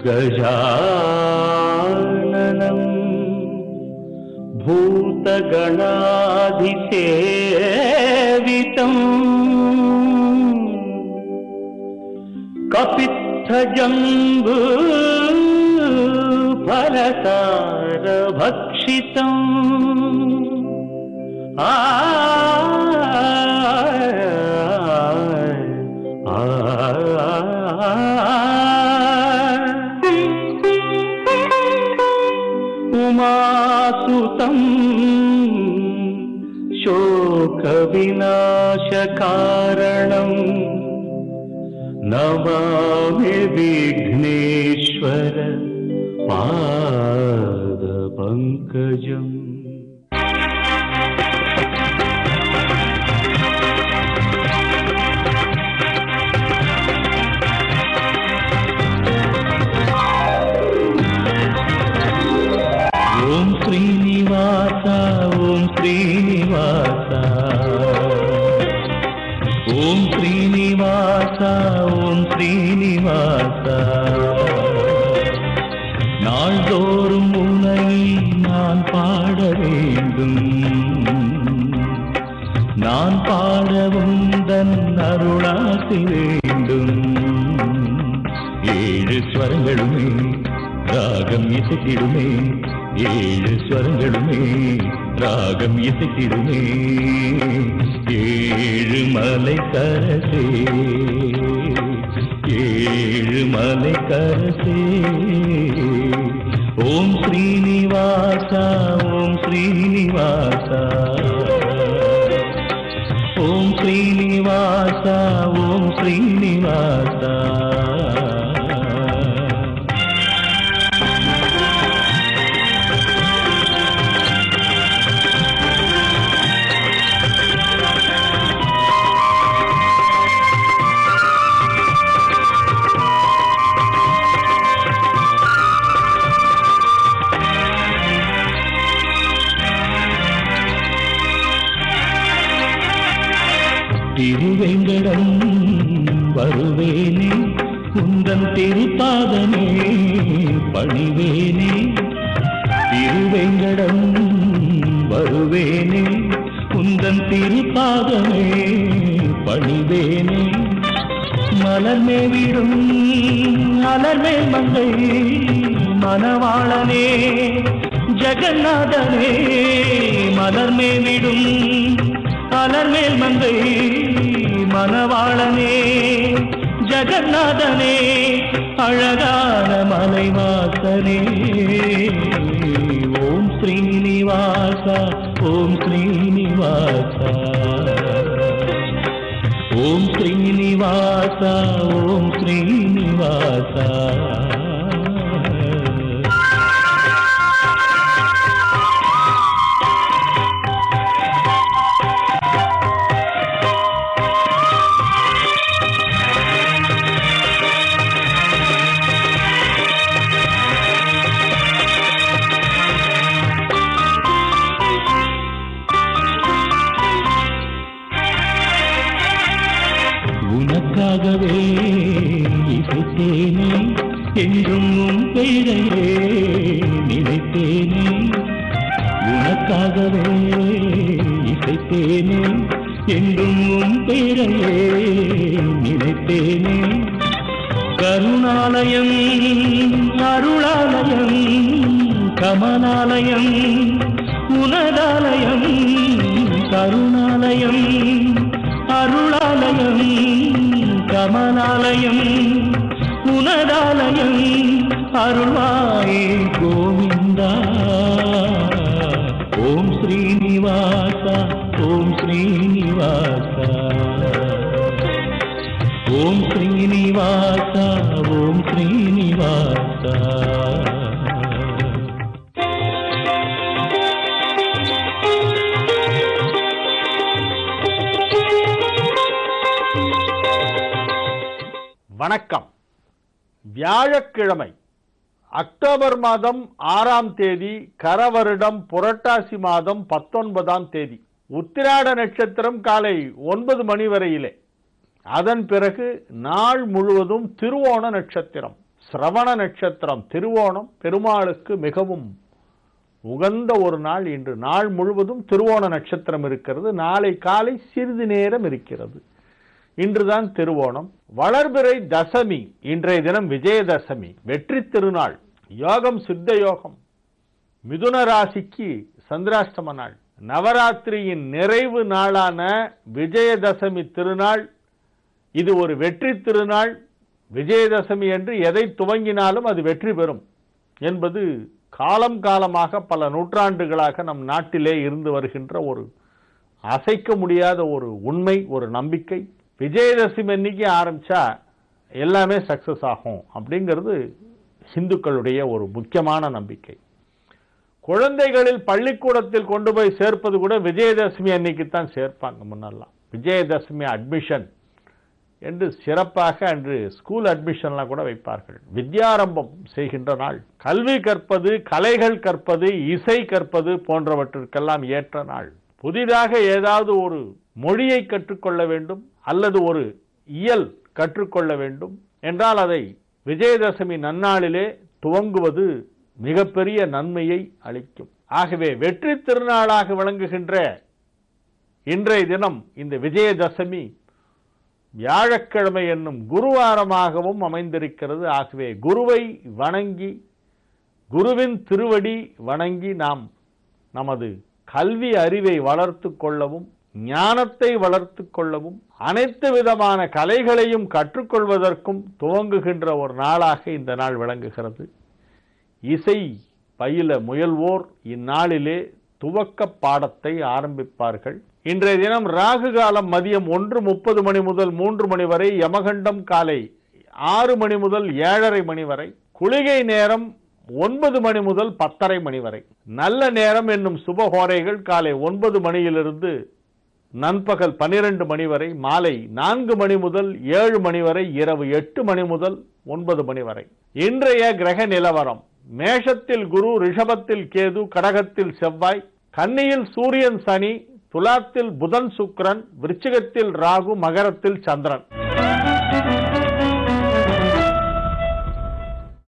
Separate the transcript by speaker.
Speaker 1: गजाननं भूतगणाधिसेवितं कपित्थजम्बूफलसारभक्षितम् उमासुतं शोकविनाशकारणं नमामि विघ्नेश्वर पादपङ्कजम्। ओम श्रीनिवास ओम श्रीनिवास ओम श्रीनिवास ओम श्रीनिवास நாள்தோறும் உன்னை நான் பாட வேண்டும், நான் பாட உந்தன் அருளாசி வேண்டும். ஏழு ஸ்வரங்களுமே ராகம் இசைத்திடுமே, ஏழு ஸ்வரங்களுமே ராகம் இசைத்திடுமே. ஏழு மலை கரசே ஏழு மலை கரசே. ஓம் ஸ்ரீனிவாசா ஓம் ஸ்ரீனிவாசா ஓம் ஸ்ரீனிவாசா ஓம் ஸ்ரீனிவாசா. திருவேங்கடம் வருவேனே, உந்தன் திருப்பாதமே பணிவேனே. திருவேங்கடம் வருவேனே, உந்தன் திருப்பாதமே பணிவேனே. மலர்மே விடும் அலர்மேல் மங்கை மணவாளனே ஜெகநாதனே. மலர்மே விடும் அலர்மேல் மங்கை மணவாளனே ஜெகநாதனே. அழகான மலைவாசனே. ஓம் ஸ்ரீனிவாசா ஓம் ஸ்ரீனிவாசா ஓம் ஸ்ரீனிவாசா ஓம் ஸ்ரீனிவாசா. உனக்காகவே இசைத்தேனே, என்றும் உன் பெயரையே நினைத்தேனே. உனக்காகவே இசைத்தேனே, என்றும் உன் பெயரையே நினைத்தேனே. கருணாலயம் அருளாலயம் கமலாலயம் உனதாலயம். கருணாலயம் அருளாலயம் கமலாலயம் உனதாலயம். அருள்வாயே கோவிந்தா. ஓம் ஸ்ரீனிவாசா ஓம் ஸ்ரீனிவாசா ஓம் ஸ்ரீனிவாசா ஓம் ஸ்ரீனிவாசா.
Speaker 2: வணக்கம். வியாழக்கிழமை அக்டோபர் மாதம் 6ஆம் தேதி, கரவருடம் புரட்டாசி மாதம் 19ஆம் தேதி. உத்திராட நட்சத்திரம் காலை 9 மணி வரையிலே. அதன் பிறகு நாள் முழுவதும் திருவோண நட்சத்திரம். சிரவண நட்சத்திரம் திருவோணம் பெருமாளுக்கு மிகவும் உகந்த ஒரு நாள். இன்று நாள் முழுவதும் திருவோண நட்சத்திரம் இருக்கிறது. நாளை காலை சிறிது நேரம் இருக்கிறது. இன்றுதான் திருவோணம். வளர்பிறை தசமி. இன்றைய தினம் விஜயதசமி, வெற்றி திருநாள், யோகம் சித்த யோகம். மிதுன ராசிக்கு சந்திராஷ்டம நாள். நவராத்திரியின் நிறைவு நாளான விஜயதசமி திருநாள். இது ஒரு வெற்றி திருநாள். விஜயதசமி என்று எதை துவங்கினாலும் அது வெற்றி பெறும் என்பது காலம் காலமாக பல நூற்றாண்டுகளாக நம் நாட்டிலே இருந்து வருகின்ற ஒரு அசைக்க முடியாத ஒரு உண்மை, ஒரு நம்பிக்கை. விஜயதசமி அன்னைக்கு ஆரம்பிச்சா எல்லாமே சக்சஸ் ஆகும் அப்படிங்கிறது இந்துக்களுடைய ஒரு முக்கியமான நம்பிக்கை. குழந்தைகளில் பள்ளிக்கூடத்தில் கொண்டு போய் சேர்ப்பது கூட விஜயதசமி அன்னைக்கு தான் சேர்ப்பாங்க. முன்னெல்லாம் விஜயதசமி அட்மிஷன் என்று சிறப்பாக அன்று ஸ்கூல் அட்மிஷன்லாம் கூட வைப்பார்கள். வித்யாரம்பம் செய்கின்ற நாள். கல்வி கற்பது, கலைகள் கற்பது, இசை கற்பது போன்றவற்றிற்கெல்லாம் ஏற்ற நாள். புதிதாக ஏதாவது ஒரு மொழியை கற்றுக்கொள்ள வேண்டும் அல்லது ஒரு இயல் கற்றுக்கொள்ள வேண்டும் என்றால் அதை விஜயதசமி நன்னாளிலே துவங்குவது மிகப்பெரிய நன்மையை அளிக்கும். ஆகவே வெற்றி திருநாளாக விளங்குகின்ற இன்றைய தினம் இந்த விஜயதசமி வியாழக்கிழமை என்னும் குருவாரமாகவும் அமைந்திருக்கிறது. ஆகவே குருவை வணங்கி, குருவின் திருவடி வணங்கி நாம் நமது கல்வி அறிவை வளர்த்து கொள்ளவும், ஞானத்தை வளர்த்து கொள்ளவும், அனைத்து விதமான கலைகளையும் கற்றுக்கொள்வதற்கும் துவங்குகின்ற ஒரு நாளாக இந்த நாள் விளங்குகிறது. இசை பயில முயல்வோர் இந்நாளிலே துவக்க பாடத்தை ஆரம்பிப்பார்கள். இன்றைய தினம் ராகு காலம் மதியம் 1:30 மணி முதல் 3 மணி வரை, யமகண்டம் காலை 6 மணி முதல் 7:30 மணி வரை, குளிகை நேரம் 9 மணி முதல் 10:30 மணி வரை. நல்ல நேரம் என்னும் சுபஹோரைகள் காலை 9 மணியிலிருந்து நண்பகல் 12 மணி வரை, மாலை 4 மணி முதல் 7 மணி வரை, இரவு 8 மணி முதல் 9 மணி வரை. இன்றைய கிரக நிலவரம்: மேஷத்தில் குரு, ரிஷபத்தில் கேது, கடகத்தில் செவ்வாய், கன்னியில் சூரியன் சனி, துலாத்தில் புதன் சுக்கிரன், விருச்சிகத்தில் ராகு, மகரத்தில் சந்திரன்.